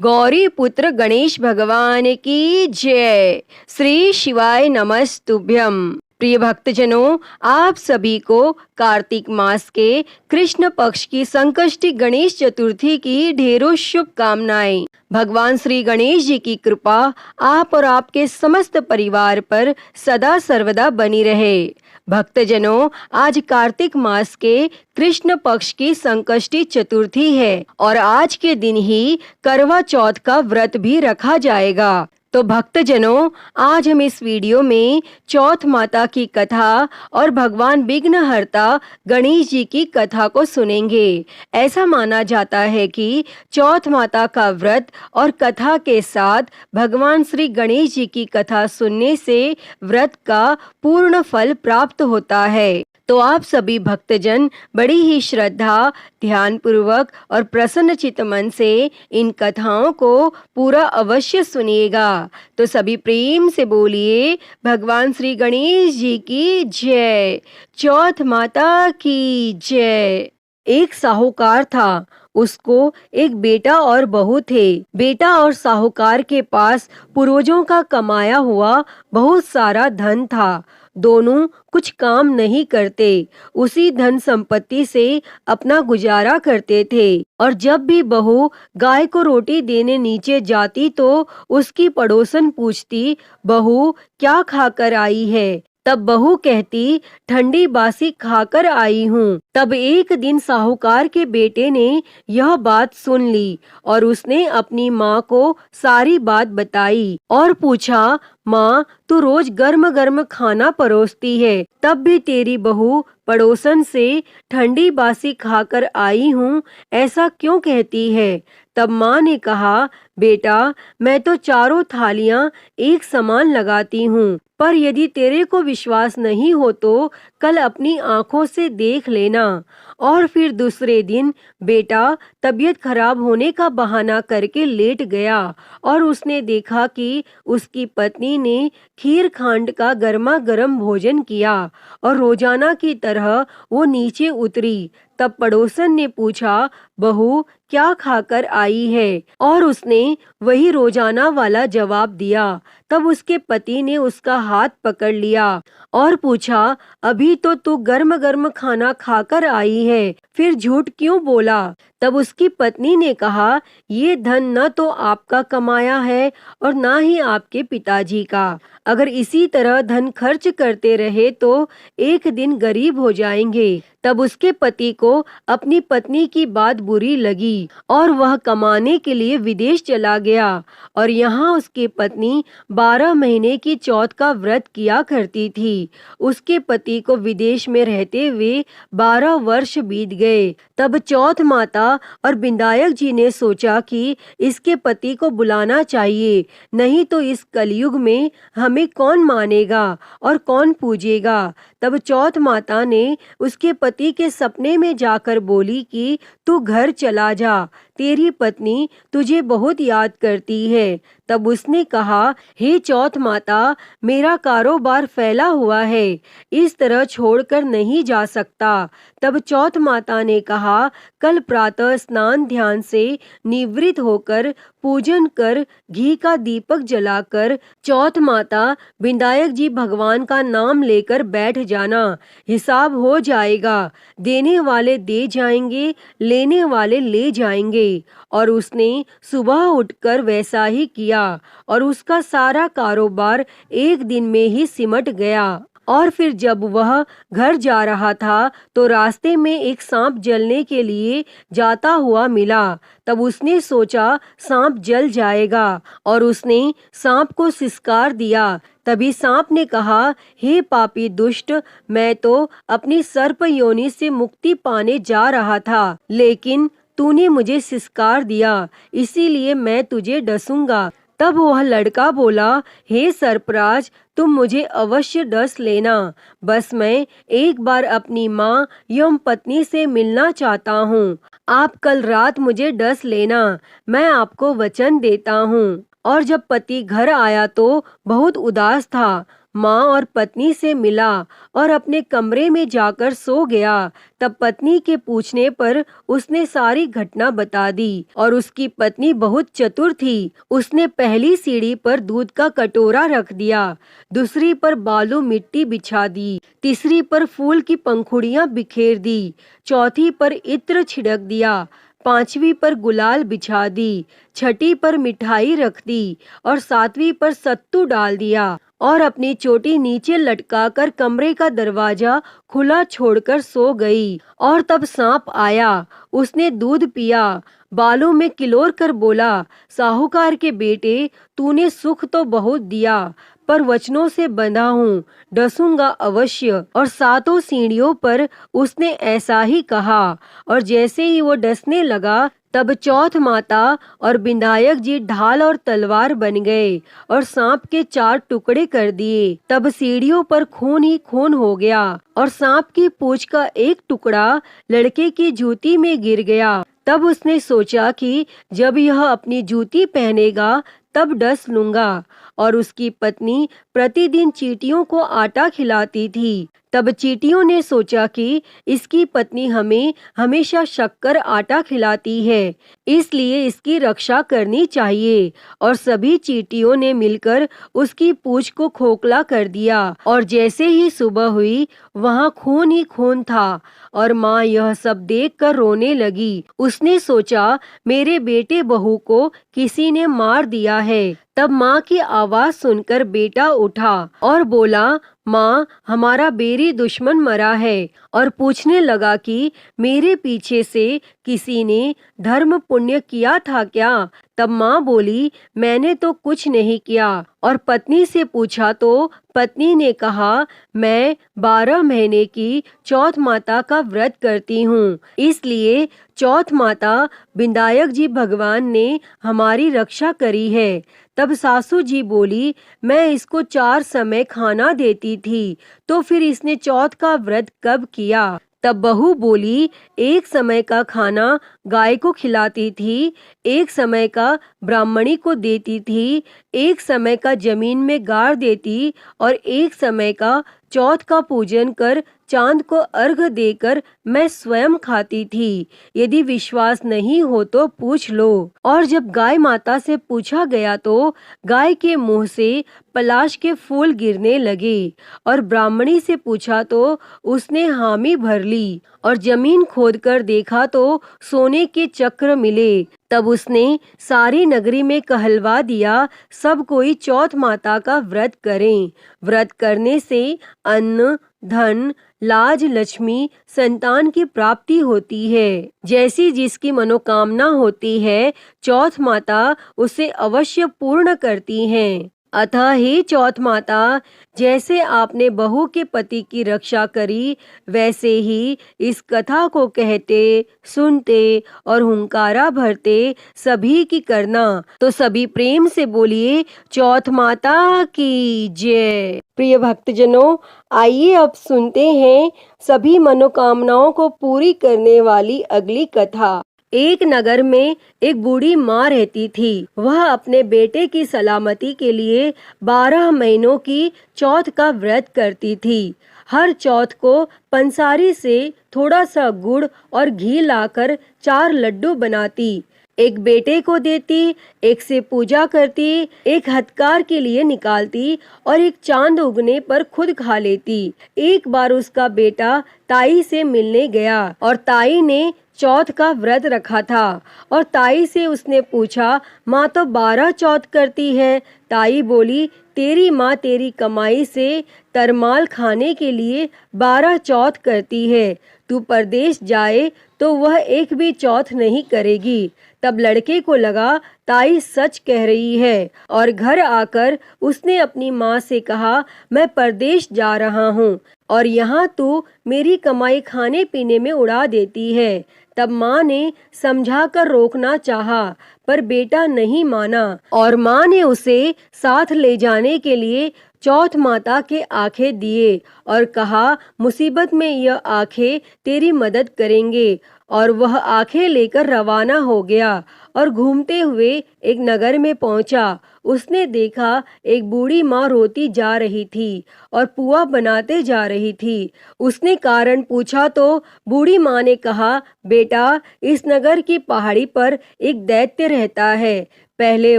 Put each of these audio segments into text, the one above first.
गौरी पुत्र गणेश भगवान की जय। श्री शिवाय नमस्तुभ्यम। प्रिय भक्तजनों, आप सभी को कार्तिक मास के कृष्ण पक्ष की संकष्टी गणेश चतुर्थी की ढेरों शुभकामनाएं। भगवान श्री गणेश जी की कृपा आप और आपके समस्त परिवार पर सदा सर्वदा बनी रहे। भक्तजनों, आज कार्तिक मास के कृष्ण पक्ष की संकष्टी चतुर्थी है और आज के दिन ही करवा चौथ का व्रत भी रखा जाएगा। तो भक्तजनों, आज हम इस वीडियो में चौथ माता की कथा और भगवान विघ्नहर्ता गणेश जी की कथा को सुनेंगे। ऐसा माना जाता है कि चौथ माता का व्रत और कथा के साथ भगवान श्री गणेश जी की कथा सुनने से व्रत का पूर्ण फल प्राप्त होता है। तो आप सभी भक्तजन बड़ी ही श्रद्धा, ध्यान पूर्वक और प्रसन्न चित्त मन से इन कथाओं को पूरा अवश्य सुनिएगा। तो सभी प्रेम से बोलिए, भगवान श्री गणेश जी की जय, चौथ माता की जय। एक साहूकार था, उसको एक बेटा और बहू थे। बेटा और साहूकार के पास पूर्वजों का कमाया हुआ बहुत सारा धन था। दोनों कुछ काम नहीं करते, उसी धन संपत्ति से अपना गुजारा करते थे। और जब भी बहू गाय को रोटी देने नीचे जाती तो उसकी पड़ोसन पूछती, बहू क्या खाकर आई है? तब बहू कहती, ठंडी बासी खाकर आई हूँ। तब एक दिन साहूकार के बेटे ने यह बात सुन ली और उसने अपनी माँ को सारी बात बताई और पूछा, माँ, तू रोज गर्म गर्म खाना परोसती है, तब भी तेरी बहू पड़ोसन से ठंडी बासी खाकर आई हूँ ऐसा क्यों कहती है? तब माँ ने कहा, बेटा, मैं तो चारों थालियां एक समान लगाती हूँ, पर यदि तेरे को विश्वास नहीं हो तो कल अपनी आंखों से देख लेना। और फिर दूसरे दिन बेटा तबीयत खराब होने का बहाना करके लेट गया और उसने देखा कि उसकी पत्नी ने खीर खांड का गर्मा गर्म भोजन किया और रोजाना की तरह वो नीचे उतरी। तब पड़ोसन ने पूछा, बहू क्या खाकर आई है? और उसने वही रोजाना वाला जवाब दिया। तब उसके पति ने उसका हाथ पकड़ लिया और पूछा, अभी तो तू गर्म गर्म खाना खाकर आई है, फिर झूठ क्यों बोला? तब उसकी पत्नी ने कहा, ये धन न तो आपका कमाया है और ना ही आपके पिताजी का। अगर इसी तरह धन खर्च करते रहे तो एक दिन गरीब हो जाएंगे। तब उसके पति को अपनी पत्नी की बात बुरी लगी और वह कमाने के लिए विदेश चला गया और यहाँ उसकी पत्नी 12 महीने की चौथ का व्रत किया करती थी। उसके पति को विदेश में रहते हुए 12 वर्ष बीत गए। तब चौथ माता और विनायक जी ने सोचा कि इसके पति को बुलाना चाहिए, नहीं तो इस कलयुग में हमें कौन मानेगा और कौन पूजेगा। तब चौथ माता ने उसके पति के सपने में जाकर बोली कि तू घर चला जा, तेरी पत्नी तुझे बहुत याद करती है। तब उसने कहा, हे चौथ माता, मेरा कारोबार फैला हुआ है, इस तरह छोड़कर नहीं जा सकता। तब चौथ माता ने कहा, कल प्रातः स्नान ध्यान से निवृत्त होकर पूजन कर घी का दीपक जलाकर चौथ माता विनायक जी भगवान का नाम लेकर बैठ जाना, हिसाब हो जाएगा। देने वाले दे जाएंगे, लेने वाले ले जाएंगे। और उसने सुबह उठकर वैसा ही किया और उसका सारा कारोबार एक दिन में ही सिमट गया। और फिर जब वह घर जा रहा था तो रास्ते में एक सांप जलने के लिए जाता हुआ मिला। तब उसने सोचा सांप जल जाएगा और उसने सांप को सिसकार दिया। तभी सांप ने कहा, हे पापी दुष्ट, मैं तो अपनी सर्प योनि से मुक्ति पाने जा रहा था, लेकिन तूने मुझे सिसकार दिया, इसीलिए मैं तुझे डसूंगा। तब वह लड़का बोला, हे सर्पराज, तुम मुझे अवश्य डस लेना, बस मैं एक बार अपनी माँ यम पत्नी से मिलना चाहता हूँ। आप कल रात मुझे डस लेना, मैं आपको वचन देता हूँ। और जब पति घर आया तो बहुत उदास था, माँ और पत्नी से मिला और अपने कमरे में जाकर सो गया। तब पत्नी के पूछने पर उसने सारी घटना बता दी और उसकी पत्नी बहुत चतुर थी। उसने पहली सीढ़ी पर दूध का कटोरा रख दिया, दूसरी पर बालू मिट्टी बिछा दी, तीसरी पर फूल की पंखुड़ियां बिखेर दी, चौथी पर इत्र छिड़क दिया, पांचवी पर गुलाल बिछा दी, छठी पर मिठाई रख दी और सातवीं पर सत्तू डाल दिया और अपनी चोटी नीचे लटकाकर कमरे का दरवाजा खुला छोड़कर सो गई। और तब सांप आया, उसने दूध पिया, बालों में किलोर कर बोला, साहूकार के बेटे, तूने सुख तो बहुत दिया, पर वचनों से बंधा हूँ, डसूंगा अवश्य। और सातों सीढ़ियों पर उसने ऐसा ही कहा। और जैसे ही वो डसने लगा तब चौथ माता और विधायक जी ढाल और तलवार बन गए और सांप के 4 टुकड़े कर दिए। तब सीढ़ियों पर खून ही खून हो गया और सांप की पूंछ का एक टुकड़ा लड़के की जूती में गिर गया। तब उसने सोचा कि जब यह अपनी जूती पहनेगा तब डस लूंगा। और उसकी पत्नी प्रतिदिन चींटियों को आटा खिलाती थी। तब चींटियों ने सोचा कि इसकी पत्नी हमें हमेशा शक्कर आटा खिलाती है, इसलिए इसकी रक्षा करनी चाहिए। और सभी चींटियों ने मिलकर उसकी पूंछ को खोखला कर दिया और जैसे ही सुबह हुई वहाँ खून ही खून था। और माँ यह सब देखकर रोने लगी। उसने सोचा मेरे बेटे बहू को किसी ने मार दिया है। तब माँ की आवाज सुनकर बेटा उठा और बोला, माँ, हमारा बेरी दुश्मन मरा है। और पूछने लगा कि मेरे पीछे से किसी ने धर्म पुण्य किया था क्या? तब माँ बोली, मैंने तो कुछ नहीं किया। और पत्नी से पूछा तो पत्नी ने कहा, मैं 12 महीने की चौथ माता का व्रत करती हूँ, इसलिए चौथ माता विधायक जी भगवान ने हमारी रक्षा करी है। तब सासू जी बोली, मैं इसको 4 समय खाना देती थी, तो फिर इसने चौथ का व्रत कब किया? तब बहू बोली, एक समय का खाना गाय को खिलाती थी, एक समय का ब्राह्मणी को देती थी, एक समय का जमीन में गाड़ देती और एक समय का चौथ का पूजन कर चांद को अर्घ देकर मैं स्वयं खाती थी। यदि विश्वास नहीं हो तो पूछ लो। और जब गाय माता से पूछा गया तो गाय के मुंह से पलाश के फूल गिरने लगे। और ब्राह्मणी से पूछा तो उसने हामी भर ली और जमीन खोदकर देखा तो सोने के चक्र मिले। तब उसने सारी नगरी में कहलवा दिया, सब कोई चौथ माता का व्रत करें। व्रत करने से अन्न, धन, लाज, लक्ष्मी, संतान की प्राप्ति होती है। जैसी जिसकी मनोकामना होती है चौथ माता उसे अवश्य पूर्ण करती हैं। अतः हे चौथ माता, जैसे आपने बहू के पति की रक्षा करी, वैसे ही इस कथा को कहते, सुनते और हुंकारा भरते सभी की करना। तो सभी प्रेम से बोलिए, चौथ माता की जय। प्रिय भक्तजनों, आइए अब सुनते हैं सभी मनोकामनाओं को पूरी करने वाली अगली कथा। एक नगर में एक बूढ़ी माँ रहती थी। वह अपने बेटे की सलामती के लिए 12 महीनों की चौथ का व्रत करती थी। हर चौथ को पंसारी से थोड़ा सा गुड़ और घी लाकर 4 लड्डू बनाती, एक बेटे को देती, एक से पूजा करती, एक हथकार के लिए निकालती और एक चांद उगने पर खुद खा लेती। एक बार उसका बेटा ताई से मिलने गया और ताई ने चौथ का व्रत रखा था और ताई से उसने पूछा, माँ तो 12 चौथ करती है। ताई बोली, तेरी माँ तेरी कमाई से तरमाल खाने के लिए 12 चौथ करती है, तू परदेश जाए तो वह एक भी चौथ नहीं करेगी। तब लड़के को लगा ताई सच कह रही है और घर आकर उसने अपनी माँ से कहा, मैं परदेश जा रहा हूँ और यहाँ तू मेरी कमाई खाने पीने में उड़ा देती है। तब माँ ने समझाकर रोकना चाहा, पर बेटा नहीं माना और माँ ने उसे साथ ले जाने के लिए चौथ माता के आंखें दिए और कहा, मुसीबत में यह आंखें तेरी मदद करेंगे और वह आंखें लेकर रवाना हो गया और घूमते हुए एक नगर में पहुंचा। उसने देखा एक बूढ़ी माँ रोती जा रही थी और पुआ बनाते जा रही थी। उसने कारण पूछा तो बूढ़ी माँ ने कहा, बेटा, इस नगर की पहाड़ी पर एक दैत्य रहता है। पहले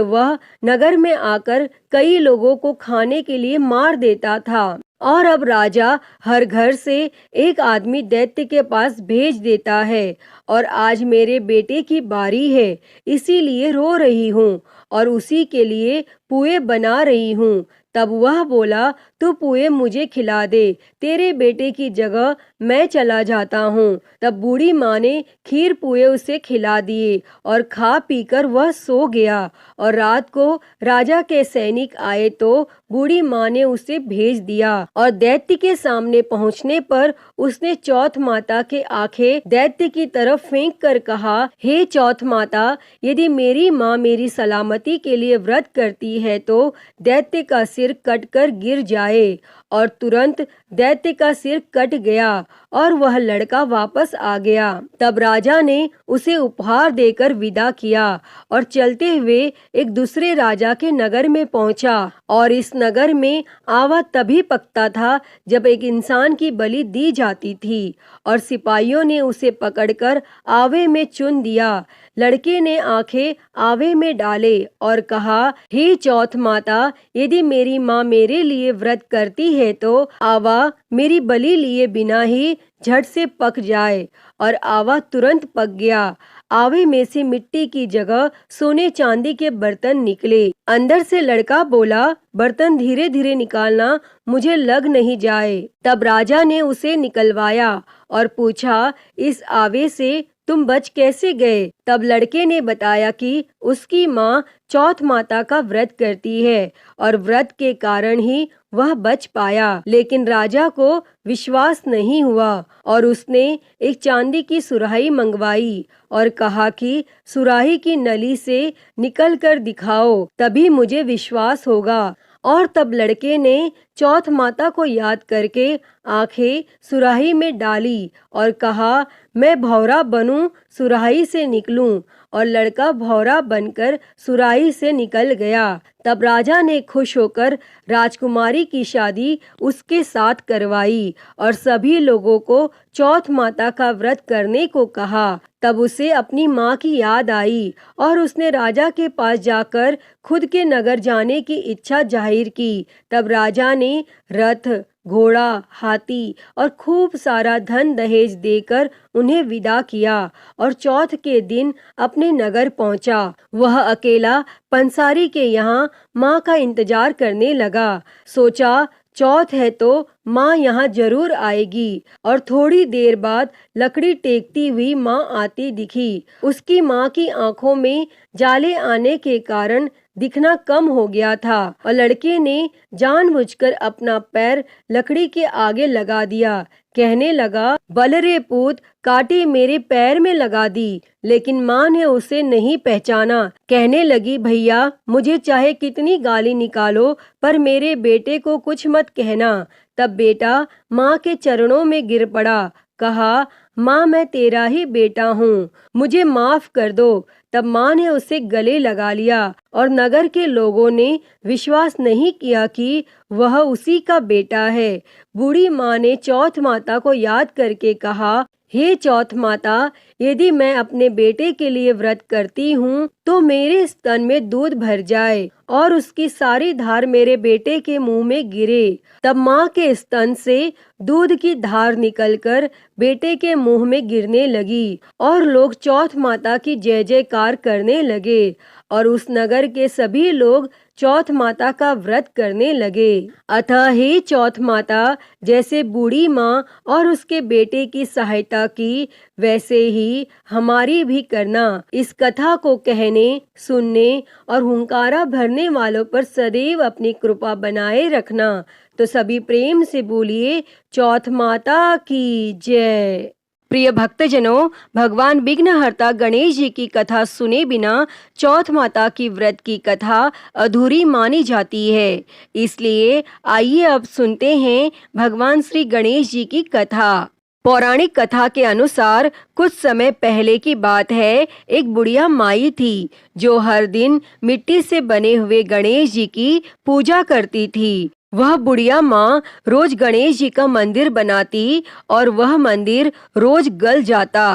वह नगर में आकर कई लोगों को खाने के लिए मार देता था और अब राजा हर घर से एक आदमी दैत्य के पास भेज देता है और आज मेरे बेटे की बारी है, इसीलिए रो रही हूँ और उसी के लिए पुए बना रही हूँ। तब वह बोला, तू पुए मुझे खिला दे, तेरे बेटे की जगह मैं चला जाता हूँ। तब बूढ़ी माँ ने खीर पुए उसे खिला दिए और खा पीकर वह सो गया और रात को राजा के सैनिक आए तो बूढ़ी माँ ने उसे भेज दिया और दैत्य के सामने पहुँचने पर उसने चौथ माता के आंखें दैत्य की तरफ फेंक कर कहा, हे चौथ माता, यदि मेरी माँ मेरी सलामती के लिए व्रत करती है तो दैत्य का सिर कटकर गिर जाए। और तुरंत दैत्य का सिर कट गया और वह लड़का वापस आ गया। तब राजा ने उसे उपहार देकर विदा किया और चलते हुए एक दूसरे राजा के नगर में पहुंचा। और इस नगर में आवा तभी पकता था जब एक इंसान की बलि दी जाती थी और सिपाहियों ने उसे पकड़कर आवे में चुन दिया। लड़के ने आंखें आवे में डाले और कहा, हे चौथ माता, यदि मेरी माँ मेरे लिए व्रत करती है तो आवा मेरी बलि लिए बिना ही झट से पक जाए। और आवा तुरंत पक गया। आवे में से मिट्टी की जगह सोने चांदी के बर्तन निकले। अंदर से लड़का बोला, बर्तन धीरे धीरे निकालना, मुझे लग नहीं जाए। तब राजा ने उसे निकलवाया और पूछा, इस आवे से तुम बच कैसे गए? तब लड़के ने बताया कि उसकी माँ चौथ माता का व्रत करती है और व्रत के कारण ही वह बच पाया। लेकिन राजा को विश्वास नहीं हुआ और उसने एक चांदी की सुराही मंगवाई और कहा कि सुराही की नली से निकल कर दिखाओ, तभी मुझे विश्वास होगा। और तब लड़के ने चौथ माता को याद करके आंखें सुराही में डाली और कहा, मैं भौरा बनूं, सुराही से निकलूं। और लड़का भौरा बनकर सुराही से निकल गया। तब राजा ने खुश होकर राजकुमारी की शादी उसके साथ करवाई और सभी लोगों को चौथ माता का व्रत करने को कहा। तब उसे अपनी माँ की याद आई और उसने राजा के पास जाकर खुद के नगर जाने की इच्छा जाहिर की। तब राजा ने रथ, घोड़ा, हाथी और खूब सारा धन दहेज देकर उन्हें विदा किया और चौथ के दिन अपने नगर पहुंचा। वह अकेला पंसारी के यहाँ माँ का इंतजार करने लगा। सोचा, चौथ है तो माँ यहाँ जरूर आएगी। और थोड़ी देर बाद लकड़ी टेकती हुई माँ आती दिखी। उसकी माँ की आंखों में जाले आने के कारण दिखना कम हो गया था और लड़के ने जानबूझकर अपना पैर लकड़ी के आगे लगा दिया। कहने लगा, बल रे पूत, कांटे मेरे पैर में लगा दी। लेकिन माँ ने उसे नहीं पहचाना। कहने लगी, भैया, मुझे चाहे कितनी गाली निकालो पर मेरे बेटे को कुछ मत कहना। तब बेटा माँ के चरणों में गिर पड़ा। कहा, माँ, मैं तेरा ही बेटा हूँ, मुझे माफ कर दो। तब माँ ने उसे गले लगा लिया और नगर के लोगों ने विश्वास नहीं किया कि वह उसी का बेटा है। बूढ़ी माँ ने चौथ माता को याद करके कहा, हे चौथ माता, यदि मैं अपने बेटे के लिए व्रत करती हूँ तो मेरे स्तन में दूध भर जाए और उसकी सारी धार मेरे बेटे के मुंह में गिरे। तब माँ के स्तन से दूध की धार निकलकर बेटे के मुंह में गिरने लगी और लोग चौथ माता की जय जयकार करने लगे और उस नगर के सभी लोग चौथ माता का व्रत करने लगे। अतः हे चौथ माता, जैसे बूढ़ी माँ और उसके बेटे की सहायता की, वैसे ही हमारी भी करना। इस कथा को कहने, सुनने और हुंकारा भरने वालों पर सदैव अपनी कृपा बनाए रखना। तो सभी प्रेम से बोलिए, चौथ माता की जय। प्रिय भक्तजनों, भगवान विघ्नहर्ता गणेश जी की कथा सुने बिना चौथ माता की व्रत की कथा अधूरी मानी जाती है। इसलिए आइए अब सुनते हैं भगवान श्री गणेश जी की कथा। पौराणिक कथा के अनुसार कुछ समय पहले की बात है। एक बुढ़िया माई थी जो हर दिन मिट्टी से बने हुए गणेश जी की पूजा करती थी। वह बुढ़िया माँ रोज गणेश जी का मंदिर बनाती और वह मंदिर रोज गल जाता।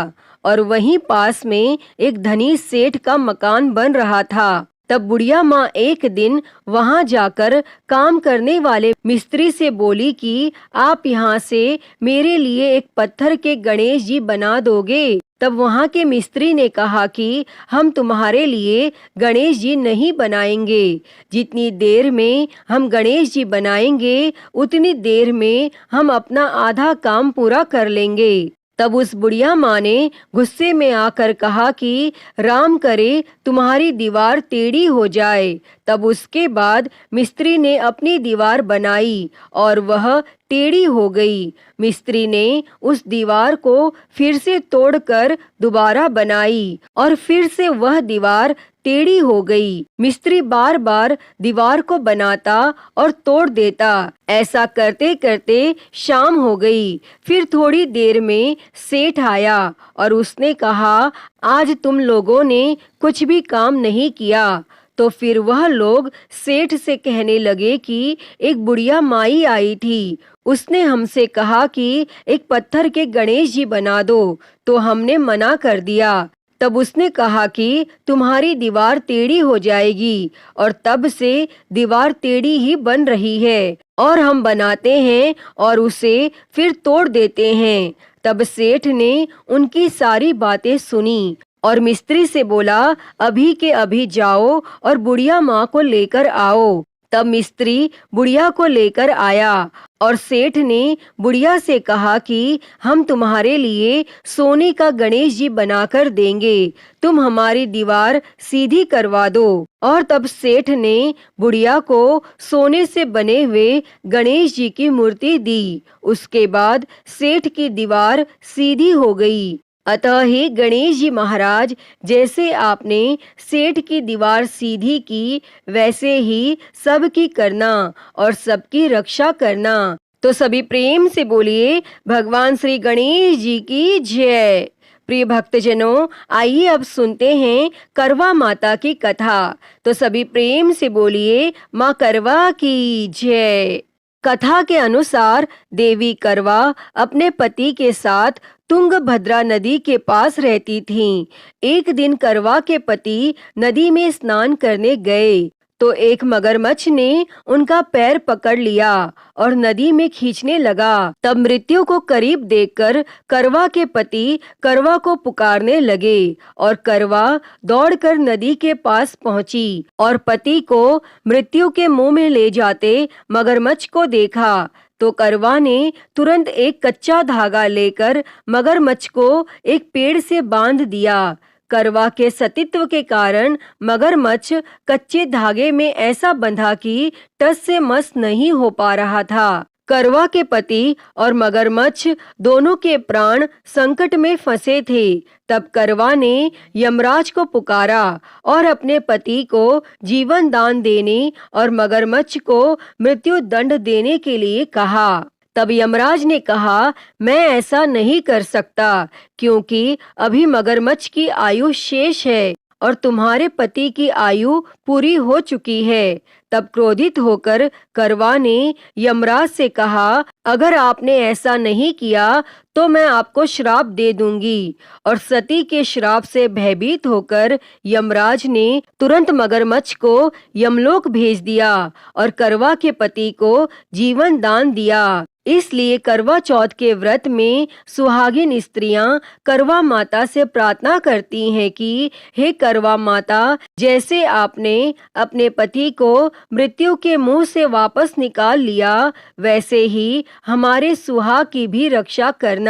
और वहीं पास में एक धनी सेठ का मकान बन रहा था। तब बुढ़िया माँ एक दिन वहां जाकर काम करने वाले मिस्त्री से बोली कि आप यहाँ से मेरे लिए एक पत्थर के गणेश जी बना दोगे। तब वहां के मिस्त्री ने कहा कि हम तुम्हारे लिए गणेश जी नहीं बनाएंगे। जितनी देर में हम गणेश जी बनाएंगे उतनी देर में हम अपना आधा काम पूरा कर लेंगे। तब उस बुढ़िया माँ ने गुस्से में आकर कहा कि राम करे तुम्हारी दीवार टेढ़ी हो जाए। तब उसके बाद मिस्त्री ने अपनी दीवार बनाई और वह टेढ़ी हो गई। मिस्त्री ने उस दीवार को फिर से तोड़कर दोबारा बनाई और फिर से वह दीवार टेढ़ी हो गई। मिस्त्री बार बार दीवार को बनाता और तोड़ देता। ऐसा करते करते शाम हो गई। फिर थोड़ी देर में सेठ आया और उसने कहा, आज तुम लोगों ने कुछ भी काम नहीं किया। तो फिर वह लोग सेठ से कहने लगे कि एक बुढ़िया माई आई थी, उसने हमसे कहा कि एक पत्थर के गणेश जी बना दो, तो हमने मना कर दिया। तब उसने कहा कि तुम्हारी दीवार टेढ़ी हो जाएगी और तब से दीवार टेढ़ी ही बन रही है और हम बनाते हैं और उसे फिर तोड़ देते हैं। तब सेठ ने उनकी सारी बातें सुनी और मिस्त्री से बोला, अभी के अभी जाओ और बुढ़िया माँ को लेकर आओ। तब मिस्त्री बुढ़िया को लेकर आया और सेठ ने बुढ़िया से कहा कि हम तुम्हारे लिए सोने का गणेश जी बनाकर देंगे, तुम हमारी दीवार सीधी करवा दो। और तब सेठ ने बुढ़िया को सोने से बने हुए गणेश जी की मूर्ति दी। उसके बाद सेठ की दीवार सीधी हो गई। अतः हे गणेश जी महाराज, जैसे आपने सेठ की दीवार सीधी की वैसे ही सबकी करना और सबकी रक्षा करना। तो सभी प्रेम से बोलिए भगवान श्री गणेश जी की जय। प्रिय भक्तजनों, आइए अब सुनते हैं करवा माता की कथा। तो सभी प्रेम से बोलिए माँ करवा की जय। कथा के अनुसार देवी करवा अपने पति के साथ तुंगभद्रा नदी के पास रहती थीं। एक दिन करवा के पति नदी में स्नान करने गए तो एक मगरमच्छ ने उनका पैर पकड़ लिया और नदी में खींचने लगा। तब मृत्यु को करीब देखकर करवा के पति करवा को पुकारने लगे और करवा दौड़कर नदी के पास पहुंची और पति को मृत्यु के मुंह में ले जाते मगरमच्छ को देखा। तो करवा ने तुरंत एक कच्चा धागा लेकर मगरमच्छ को एक पेड़ से बांध दिया। करवा के सतीत्व के कारण मगरमच्छ कच्चे धागे में ऐसा बंधा कि टस से मस नहीं हो पा रहा था। करवा के पति और मगरमच्छ दोनों के प्राण संकट में फंसे थे। तब करवा ने यमराज को पुकारा और अपने पति को जीवन दान देने और मगरमच्छ को मृत्यु दंड देने के लिए कहा। तब यमराज ने कहा, मैं ऐसा नहीं कर सकता क्योंकि अभी मगरमच्छ की आयु शेष है और तुम्हारे पति की आयु पूरी हो चुकी है। तब क्रोधित होकर करवा ने यमराज से कहा, अगर आपने ऐसा नहीं किया तो मैं आपको श्राप दे दूंगी। और सती के श्राप से भयभीत होकर यमराज ने तुरंत मगरमच्छ को यमलोक भेज दिया और करवा के पति को जीवन दान दिया। इसलिए करवा चौथ के व्रत में सुहागिन स्त्रियां करवा माता से प्रार्थना करती हैं कि हे करवा माता, जैसे आपने अपने पति को मृत्यु के मुंह से वापस निकाल लिया वैसे ही हमारे सुहाग की भी रक्षा करना।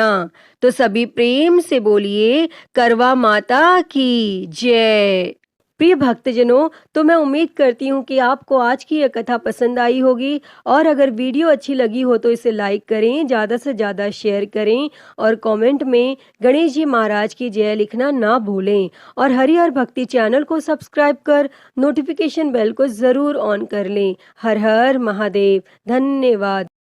तो सभी प्रेम से बोलिए करवा माता की जय। प्रिय भक्तजनों, तो मैं उम्मीद करती हूँ कि आपको आज की यह कथा पसंद आई होगी और अगर वीडियो अच्छी लगी हो तो इसे लाइक करें, ज़्यादा से ज़्यादा शेयर करें और कमेंट में गणेश जी महाराज की जय लिखना ना भूलें और हरिहर भक्ति चैनल को सब्सक्राइब कर नोटिफिकेशन बेल को ज़रूर ऑन कर लें। हर हर महादेव। धन्यवाद।